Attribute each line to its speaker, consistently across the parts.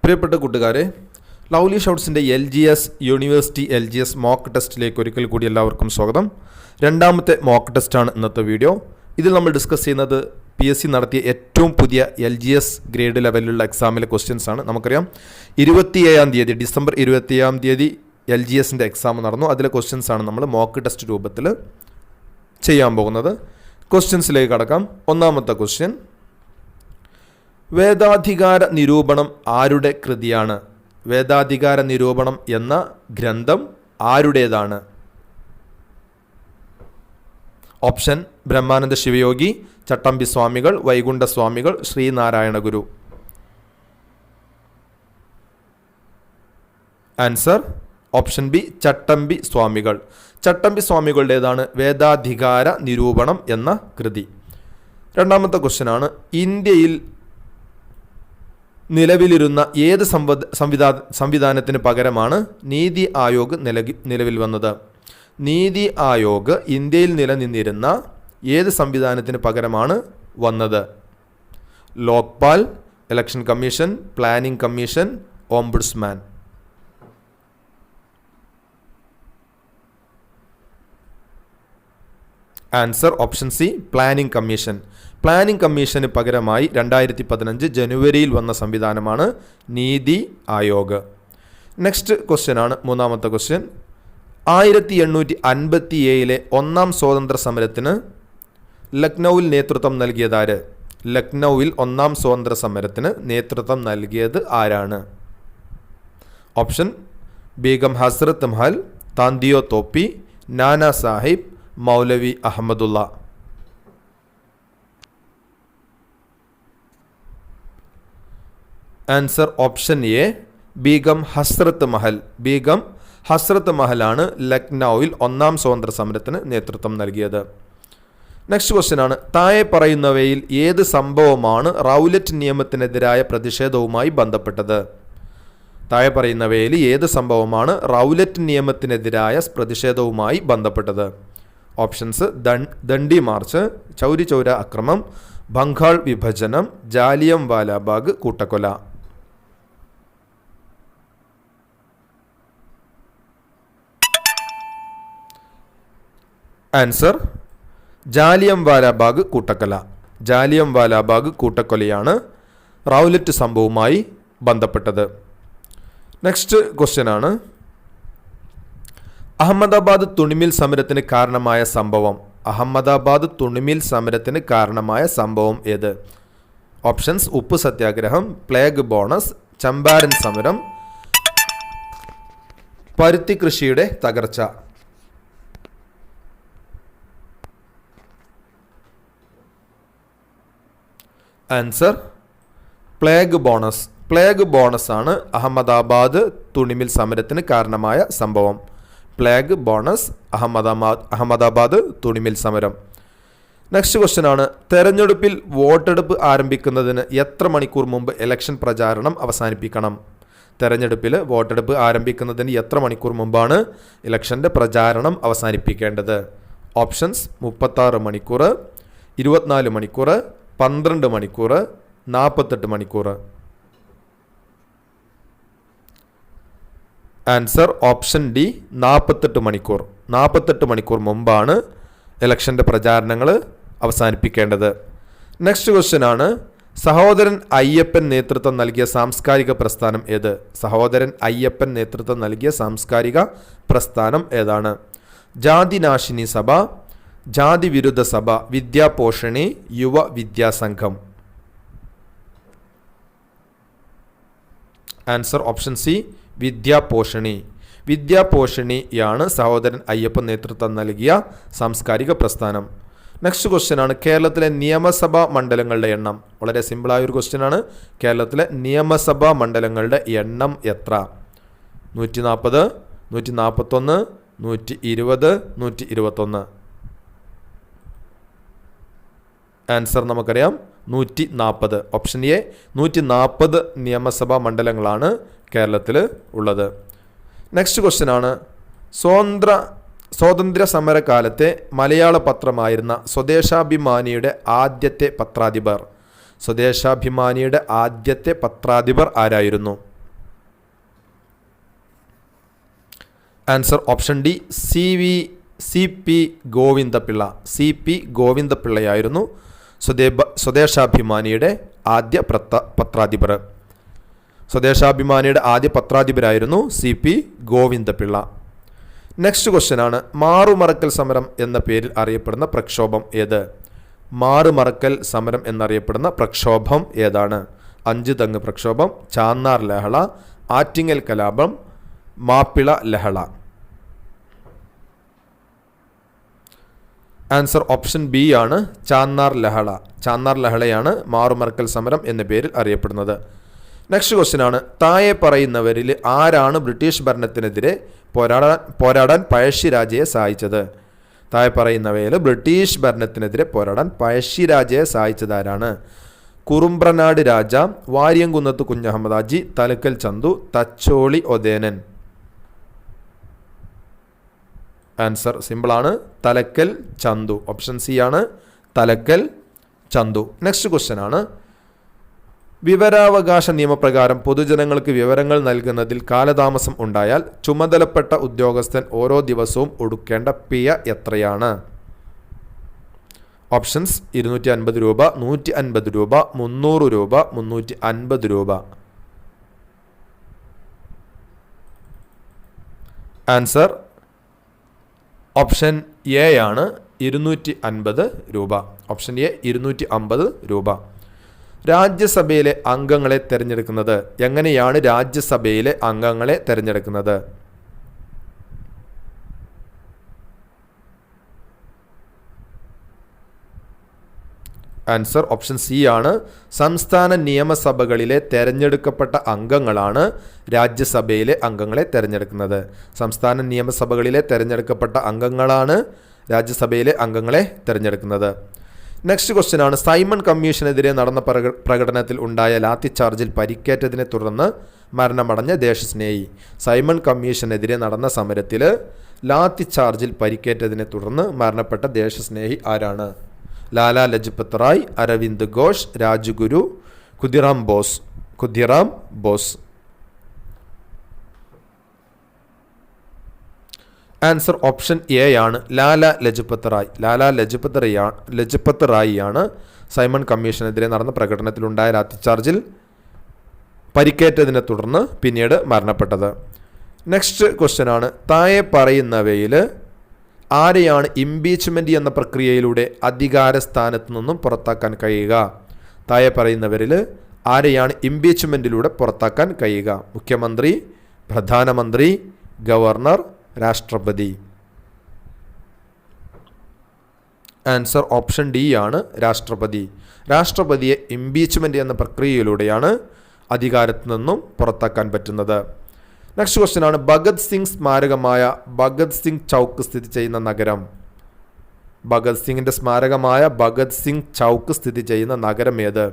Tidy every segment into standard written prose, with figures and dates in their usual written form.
Speaker 1: പ്രിയപ്പെട്ട കൂട്ടുകാരെ, ലവ്ലി ഷൗട്ട്സിൻ്റെ LGS യൂണിവേഴ്സിറ്റി LGS മോക്ക് ടെസ്റ്റിലേക്ക് ഒരിക്കൽ കൂടി എല്ലാവർക്കും സ്വാഗതം. രണ്ടാമത്തെ മോക്ക് ടെസ്റ്റാണ് ഇന്നത്തെ വീഡിയോ. ഇതിൽ നമ്മൾ ഡിസ്കസ് ചെയ്യുന്നത് PSC നടത്തിയ ഏറ്റവും പുതിയ LGS ഗ്രേഡ് ലെവലിലുള്ള എക്സാമിലെ ക്വസ്റ്റ്യൻസ് ആണ്. നമുക്കറിയാം 27-ാം തീയതി ഡിസംബർ 27-ാം തീയതി LGSൻ്റെ എക്സാം നടന്നു. അതിലെ ക്വസ്റ്റ്യൻസ് ആണ് നമ്മൾ മോക്ക് ടെസ്റ്റ് രൂപത്തിൽ ചെയ്യാൻ പോകുന്നത്. ക്വസ്റ്റ്യൻസിലേക്ക് കടക്കാം. ഒന്നാമത്തെ ക്വസ്റ്റ്യൻ, വേദാധികാര നിരൂപണം ആരുടെ കൃതിയാണ്? വേദാധികാര നിരൂപണം എന്ന ഗ്രന്ഥം ആരുടേതാണ്? ഓപ്ഷൻ: ബ്രഹ്മാനന്ദ ശിവയോഗി, ചട്ടമ്പി സ്വാമികൾ, വൈകുണ്ഠ സ്വാമികൾ, ശ്രീനാരായണ ഗുരു. ആൻസർ ഓപ്ഷൻ ബി, ചട്ടമ്പി സ്വാമികൾ. ചട്ടമ്പി സ്വാമികളുടേതാണ് വേദാധികാര നിരൂപണം എന്ന കൃതി. രണ്ടാമത്തെ ക്വസ്റ്റ്യൻ ആണ്, ഇന്ത്യയിൽ നിലവിലിരുന്ന ഏത് സംവിധാനത്തിന് പകരമാണ് നീതി ആയോഗ് നിലവിൽ വന്നത്? നീതി ആയോഗ് ഇന്ത്യയിൽ നിലനിന്നിരുന്ന ഏത് സംവിധാനത്തിന് പകരമാണ് വന്നത്? Lokpal, election commission, planning commission, ombudsman. Answer option C, planning commission. Planning commission പകരമായി 2015 ജനുവരിയിൽ വന്ന സംവിധാനമാണ് നീതി ആയോഗ്. നെക്സ്റ്റ് ക്വസ്റ്റ്യൻ ആണ് മൂന്നാമത്തെ ക്വസ്റ്റ്യൻ. 1857 ഒന്നാം സ്വാതന്ത്ര്യ സമരത്തിന് ലക്നൌവിൽ നേതൃത്വം നൽകിയതാര്? ലക്നൌവിൽ ഒന്നാം സ്വാതന്ത്ര്യ സമരത്തിന് നേതൃത്വം നൽകിയത് ആരാണ്? Option: Begum Hazrat Mahal, Tantia Tope, Nana Sahib, Maulvi Ahmadullah. Answer option A, Begum Hazrat Mahal. Begum ഹസ്രത്ത് മഹലാണ് ലക്നൌവിൽ ഒന്നാം സ്വാതന്ത്ര്യ സമരത്തിന് നേതൃത്വം നൽകിയത്. നെക്സ്റ്റ് ക്വസ്റ്റ്യൻ ആണ്, താഴെ പറയുന്നവയിൽ ഏത് സംഭവമാണ് റൗലറ്റ് നിയമത്തിനെതിരായ പ്രതിഷേധവുമായി ബന്ധപ്പെട്ടത്? താഴെ പറയുന്നവയിൽ ഏത് സംഭവമാണ് റൗലറ്റ് നിയമത്തിനെതിരായ പ്രതിഷേധവുമായി ബന്ധപ്പെട്ടത്? ഓപ്ഷൻസ്: ദണ്ഡി മാർച്ച്, ചൗരി ചൗര അക്രമം, ബംഗാൾ വിഭജനം, ജാലിയം വാലാബാഗ് കൂട്ടക്കൊല. ആൻസർ: ജാലിയം വാലാബാഗ് കൂട്ടക്കൊല. ജാലിയം വാലാബാഗ് കൂട്ടക്കൊലയാണ് റൗലറ്റ് സംഭവവുമായി ബന്ധപ്പെട്ടത്. നെക്സ്റ്റ് ക്വസ്റ്റ്യൻ ആണ്, അഹമ്മദാബാദ് തുണിമിൽ സമരത്തിന് കാരണമായ സംഭവം. അഹമ്മദാബാദ് തുണിമിൽ സമരത്തിന് കാരണമായ സംഭവം ഏത്? ഓപ്ഷൻസ്: ഉപ്പ് സത്യാഗ്രഹം, പ്ലേഗ് ബോണസ്, ചമ്പാരൻ സമരം, പരുത്തി കൃഷിയുടെ തകർച്ച. Answer: plague bonus. Plague bonus ആണ് അഹമ്മദാബാദ് തുണിമിൽ സമരത്തിന് കാരണമായ സംഭവം. പ്ലേഗ് ബോണസ്, അഹമ്മദാബാദ് തുണിമിൽ സമരം. നെക്സ്റ്റ് ക്വസ്റ്റ്യൻ ആണ്, തെരഞ്ഞെടുപ്പിൽ വോട്ടെടുപ്പ് ആരംഭിക്കുന്നതിന് എത്ര മണിക്കൂർ മുമ്പ് ഇലക്ഷൻ പ്രചാരണം അവസാനിപ്പിക്കണം? തെരഞ്ഞെടുപ്പിൽ വോട്ടെടുപ്പ് ആരംഭിക്കുന്നതിന് എത്ര മണിക്കൂർ മുമ്പാണ് ഇലക്ഷൻ്റെ പ്രചാരണം അവസാനിപ്പിക്കേണ്ടത്? ഓപ്ഷൻസ്: 36 മണിക്കൂർ, 24 മണിക്കൂർ, 12 മണിക്കൂർ, 48 മണിക്കൂർ. ആൻസർ ഓപ്ഷൻ ഡി, 48 മണിക്കൂർ. 48 മണിക്കൂർ മുമ്പാണ് ഇലക്ഷൻ്റെ പ്രചാരണങ്ങൾ അവസാനിപ്പിക്കേണ്ടത്. നെക്സ്റ്റ് ക്വസ്റ്റ്യൻ ആണ്, സഹോദരൻ അയ്യപ്പൻ നേതൃത്വം നൽകിയ സാംസ്കാരിക പ്രസ്ഥാനം ഏത്? സഹോദരൻ അയ്യപ്പൻ നേതൃത്വം നൽകിയ സാംസ്കാരിക പ്രസ്ഥാനം ഏതാണ്? ജാതിനാശിനി സഭ, ജാതി വിരുദ്ധ സഭ, Vidyaposhini, Yuva Vidyasangham. Answer option C, Vidyaposhini. വിദ്യാപോഷണിയാണ് സഹോദരൻ അയ്യപ്പൻ നേതൃത്വം നൽകിയ സാംസ്കാരിക പ്രസ്ഥാനം. നെക്സ്റ്റ് ക്വസ്റ്റ്യൻ ആണ്, കേരളത്തിലെ നിയമസഭാ മണ്ഡലങ്ങളുടെ എണ്ണം. വളരെ സിമ്പിളായ ഒരു ക്വസ്റ്റ്യൻ ആണ്. കേരളത്തിലെ നിയമസഭാ മണ്ഡലങ്ങളുടെ എണ്ണം എത്ര? 140, 141, 120, 121. ആൻസർ നമുക്കറിയാം, 140. ഓപ്ഷൻ എ, 140 നിയമസഭാ മണ്ഡലങ്ങളാണ് കേരളത്തിൽ ഉള്ളത്. നെക്സ്റ്റ് ക്വസ്റ്റ്യൻ ആണ്, സ്വാതന്ത്ര്യ സമരകാലത്തെ മലയാള പത്രമായിരുന്ന സ്വദേശാഭിമാനിയുടെ ആദ്യത്തെ പത്രാധിപർ. സ്വദേശാഭിമാനിയുടെ ആദ്യത്തെ പത്രാധിപർ ആരായിരുന്നു? Answer option D C P Govinda Pillai. C P ഗോവിന്ദപിള്ളയായിരുന്നു സ്വദേശാഭിമാനിയുടെ ആദ്യ പത്രാധിപർ. സ്വദേശാഭിമാനിയുടെ ആദ്യ പത്രാധിപരായിരുന്നു C P Govinda Pillai. Next question ആണ്, മാറുമറക്കൽ സമരം എന്ന പേരിൽ അറിയപ്പെടുന്ന പ്രക്ഷോഭം ഏത്? മാറുമറക്കൽ സമരം എന്നറിയപ്പെടുന്ന പ്രക്ഷോഭം ഏതാണ്? അഞ്ചുതെങ്ങ് പ്രക്ഷോഭം, ചാന്നാർ ലഹള, ആറ്റിങ്ങൽ കലാപം, മാപ്പിള ലഹള. ആൻസർ ഓപ്ഷൻ ബി ആണ് ചാന്നാർ ലഹള. ചാന്നാർ ലഹളയാണ് മാറുമറക്കൽ സമരം എന്ന പേരിൽ അറിയപ്പെടുന്നത്. നെക്സ്റ്റ് ക്വസ്റ്റ്യൻ ആണ്, താഴെ പറയുന്നവരിൽ ആരാണ് ബ്രിട്ടീഷ് ഭരണത്തിനെതിരെ പോരാടാൻ പഴശ്ശിരാജയെ സഹായിച്ചത്? താഴെ പറയുന്നവയിൽ ബ്രിട്ടീഷ് ഭരണത്തിനെതിരെ പോരാടാൻ പഴശ്ശിരാജയെ സഹായിച്ചതാരാണ്? കുറുമ്പ്രനാട് രാജ, വാര്യംകുന്നത്ത് കുഞ്ഞഹമ്മദ് ഹാജി, തലക്കൽ ചന്തു, തച്ചോളി ഒതേനൻ. ആൻസർ സിമ്പിളാണ്, തലക്കൽ ചന്തു. ഓപ്ഷൻ സി ആണ് തലക്കൽ ചന്തു. നെക്സ്റ്റ് ക്വസ്റ്റ്യൻ ആണ്, വിവരാവകാശ നിയമപ്രകാരം പൊതുജനങ്ങൾക്ക് വിവരങ്ങൾ നൽകുന്നതിൽ കാലതാമസം ഉണ്ടായാൽ ചുമതലപ്പെട്ട ഉദ്യോഗസ്ഥൻ ഓരോ ദിവസവും ഒടുക്കേണ്ട പിഴ എത്രയാണ്? ഓപ്ഷൻസ് 250 രൂപ, 150 രൂപ, 300 രൂപ, 350 രൂപ. ആൻസർ ഓപ്ഷൻ എ ആണ് 250 രൂപ. ഓപ്ഷൻ എ 250 രൂപ. രാജ്യസഭയിലെ അംഗങ്ങളെ തിരഞ്ഞെടുക്കുന്നത് എങ്ങനെയാണ്? രാജ്യസഭയിലെ അംഗങ്ങളെ തിരഞ്ഞെടുക്കുന്നത് ആൻസർ ഓപ്ഷൻ സി ആണ്. സംസ്ഥാന നിയമസഭകളിലെ തെരഞ്ഞെടുക്കപ്പെട്ട അംഗങ്ങളാണ് രാജ്യസഭയിലെ അംഗങ്ങളെ തിരഞ്ഞെടുക്കുന്നത്. സംസ്ഥാന നിയമസഭകളിലെ തിരഞ്ഞെടുക്കപ്പെട്ട അംഗങ്ങളാണ് രാജ്യസഭയിലെ അംഗങ്ങളെ തിരഞ്ഞെടുക്കുന്നത്. നെക്സ്റ്റ് ക്വസ്റ്റ്യൻ ആണ്, സൈമൺ കമ്മീഷനെതിരെ നടന്ന പ്രകടനത്തിൽ ഉണ്ടായ ലാത്തിച്ചാർജിൽ പരിക്കേറ്റതിനെ തുടർന്ന് മരണമടഞ്ഞ ദേശസ്നേഹി. സൈമൺ കമ്മീഷനെതിരെ നടന്ന സമരത്തിൽ ലാത്തിച്ചാർജിൽ പരിക്കേറ്റതിനെ തുടർന്ന് മരണപ്പെട്ട ദേശസ്നേഹി ആരാണ്? Lala Lajpat Rai, Aurobindo Ghosh, Rajguru, Khudiram Bose. Answer option A ആണ് ലാലാ ലജ്പത് റായ്. ലാലാ ലജ്പത് റായ് ആണ് സൈമൺ കമ്മീഷനെതിരെ നടന്ന പ്രകടനത്തിലുണ്ടായ ലാത്തിച്ചാർജിൽ പരിക്കേറ്റതിനെ തുടർന്ന് പിന്നീട് മരണപ്പെട്ടത്. നെക്സ്റ്റ് ക്വസ്റ്റ്യൻ ആണ്, താഴെ പറയുന്നവയിൽ ആരെയാണ് ഇംപീച്ച്മെന്റ് എന്ന പ്രക്രിയയിലൂടെ അധികാര സ്ഥാനത്ത് നിന്നും പുറത്താക്കാൻ കഴിയുക? താഴെ പറയുന്നവരിൽ ആരെയാണ് ഇംപീച്ച്മെന്റിലൂടെ പുറത്താക്കാൻ കഴിയുക? മുഖ്യമന്ത്രി, പ്രധാനമന്ത്രി, ഗവർണർ, രാഷ്ട്രപതി. ആൻസർ ഓപ്ഷൻ ഡി ആണ് രാഷ്ട്രപതി. രാഷ്ട്രപതിയെ ഇംപീച്ച്മെന്റ് എന്ന പ്രക്രിയയിലൂടെയാണ് അധികാരത്തിൽ നിന്നും പുറത്താക്കാൻ പറ്റുന്നത്. നെക്സ്റ്റ് ക്വസ്റ്റ്യൻ ആണ്, ഭഗത് സിംഗ് സ്മാരകമായ ഭഗത് സിംഗ് ചൗക്ക് സ്ഥിതി ചെയ്യുന്ന നഗരം? ഭഗത് സിംഗിൻ്റെ സ്മാരകമായ ഭഗത് സിംഗ് ചൗക്ക് സ്ഥിതി ചെയ്യുന്ന നഗരം ഏത്?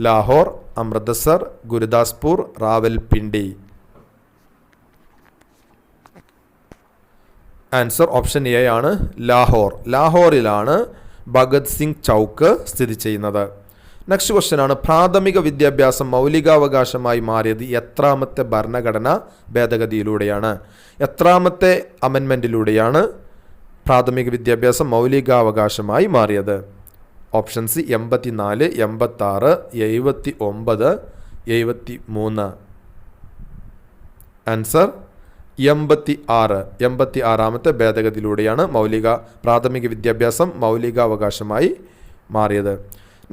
Speaker 1: Lahore, Amritsar, Gurdaspur, Rawalpindi. Answer option A ആണ് ലാഹോർ. ലാഹോറിലാണ് ഭഗത് സിംഗ് ചൗക്ക് സ്ഥിതി ചെയ്യുന്നത്. നെക്സ്റ്റ് ക്വസ്റ്റ്യൻ ആണ്, പ്രാഥമിക വിദ്യാഭ്യാസം മൗലികാവകാശമായി മാറിയത് എത്രാമത്തെ ഭരണഘടനാ ഭേദഗതിയിലൂടെയാണ്? എത്രാമത്തെ അമെൻമെൻറ്റിലൂടെയാണ് പ്രാഥമിക വിദ്യാഭ്യാസം മൗലികാവകാശമായി മാറിയത്? Option C 84, 86, 79, 73. ആൻസർ 86. 86ാമത്തെ ഭേദഗതിയിലൂടെയാണ് പ്രാഥമിക വിദ്യാഭ്യാസം മൗലികാവകാശമായി മാറിയത്.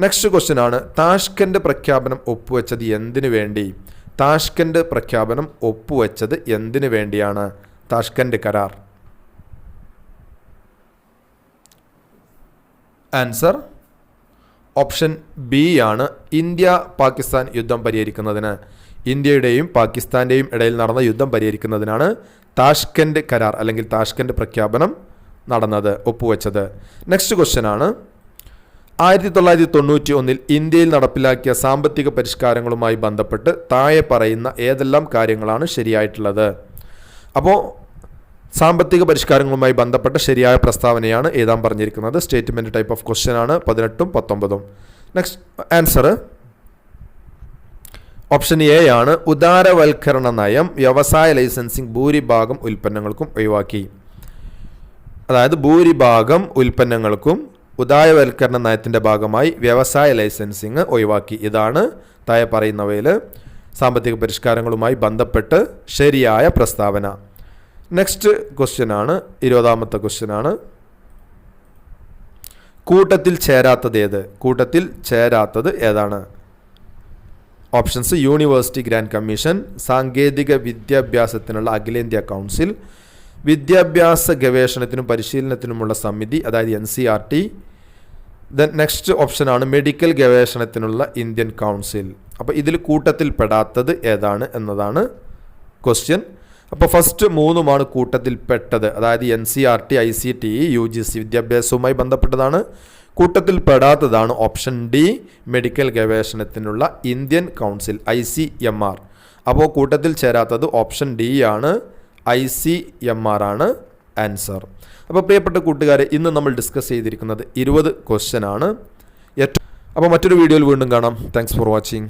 Speaker 1: നെക്സ്റ്റ് ക്വസ്റ്റ്യൻ ആണ്, താഷ്കന്റ് പ്രഖ്യാപനം ഒപ്പുവെച്ചത് എന്തിനു വേണ്ടി? താഷ്കന്റ് പ്രഖ്യാപനം ഒപ്പുവെച്ചത് എന്തിനു വേണ്ടിയാണ്? താഷ്കന്റ് കരാർ. ആൻസർ ഓപ്ഷൻ ബി ആണ് ഇന്ത്യ പാകിസ്ഥാൻ യുദ്ധം പരിഹരിക്കുന്നതിന്. ഇന്ത്യയുടെയും പാകിസ്ഥാൻ്റെയും ഇടയിൽ നടന്ന യുദ്ധം പരിഹരിക്കുന്നതിനാണ് താഷ്കന്റ് കരാർ അല്ലെങ്കിൽ താഷ്കന്റ് പ്രഖ്യാപനം ഒപ്പുവെച്ചത്. നെക്സ്റ്റ് ക്വസ്റ്റ്യൻ ആണ്, 1991 ഇന്ത്യയിൽ നടപ്പിലാക്കിയ സാമ്പത്തിക പരിഷ്കാരങ്ങളുമായി ബന്ധപ്പെട്ട് താഴെ പറയുന്ന ഏതെല്ലാം കാര്യങ്ങളാണ് ശരിയായിട്ടുള്ളത്? അപ്പോൾ സാമ്പത്തിക പരിഷ്കാരങ്ങളുമായി ബന്ധപ്പെട്ട ശരിയായ പ്രസ്താവനയാണ് എഴുതാൻ പറഞ്ഞിരിക്കുന്നത്. സ്റ്റേറ്റ്മെൻറ്റ് ടൈപ്പ് ഓഫ് ക്വസ്റ്റ്യൻ ആണ് 18ഉം 19ഉം. നെക്സ്റ്റ് ആൻസർ ഓപ്ഷൻ എ ആണ് ഉദാരവൽക്കരണ നയം വ്യവസായ ലൈസൻസിംഗ് ഭൂരിഭാഗം ഉൽപ്പന്നങ്ങൾക്കും ഒഴിവാക്കി. അതായത് ഭൂരിഭാഗം ഉൽപ്പന്നങ്ങൾക്കും ഉദാരവൽക്കരണ നയത്തിൻ്റെ ഭാഗമായി വ്യവസായ ലൈസൻസിങ് ഒഴിവാക്കി. ഇതാണ് താഴെ പറയുന്നവയിൽ സാമ്പത്തിക പരിഷ്കാരങ്ങളുമായി ബന്ധപ്പെട്ട് ശരിയായ പ്രസ്താവന. നെക്സ്റ്റ് ക്വസ്റ്റ്യൻ ആണ്, 20ാമത്തെ ക്വസ്റ്റ്യൻ ആണ്. കൂട്ടത്തിൽ ചേരാത്തത് ഏത്? കൂട്ടത്തിൽ ചേരാത്തത് ഏതാണ്? ഓപ്ഷൻസ്: യൂണിവേഴ്സിറ്റി ഗ്രാൻഡ് കമ്മീഷൻ, സാങ്കേതിക വിദ്യാഭ്യാസത്തിനുള്ള അഖിലേന്ത്യാ കൗൺസിൽ, വിദ്യാഭ്യാസ ഗവേഷണത്തിനും പരിശീലനത്തിനുമുള്ള സമിതി, അതായത് NCERT. ദെൻ നെക്സ്റ്റ് ഓപ്ഷൻ ആണ് മെഡിക്കൽ ഗവേഷണത്തിനുള്ള ഇന്ത്യൻ കൗൺസിൽ. അപ്പോൾ ഇതിൽ കൂട്ടത്തിൽ പെടാത്തത് ഏതാണ് എന്നതാണ് ക്വസ്റ്റ്യൻ. അപ്പോൾ ഫസ്റ്റ് 3 കൂട്ടത്തിൽ പെട്ടത്, അതായത് NCERT, ICTE, UGC വിദ്യാഭ്യാസവുമായി ബന്ധപ്പെട്ടതാണ്. കൂട്ടത്തിൽ പെടാത്തതാണ് ഓപ്ഷൻ ഡി, മെഡിക്കൽ ഗവേഷണത്തിനുള്ള ഇന്ത്യൻ കൗൺസിൽ, ICMR. അപ്പോൾ കൂട്ടത്തിൽ ചേരാത്തത് ഓപ്ഷൻ ഡി ആണ്, ICMR ആണ് ആൻസർ. അപ്പോൾ പ്രിയപ്പെട്ട കൂട്ടുകാരെ, ഇന്ന് നമ്മൾ ഡിസ്കസ് ചെയ്തിരിക്കുന്നത് 20 ക്വസ്റ്റ്യൻ ആണ്. അപ്പോൾ മറ്റൊരു വീഡിയോയിൽ വീണ്ടും കാണാം. Thanks for watching.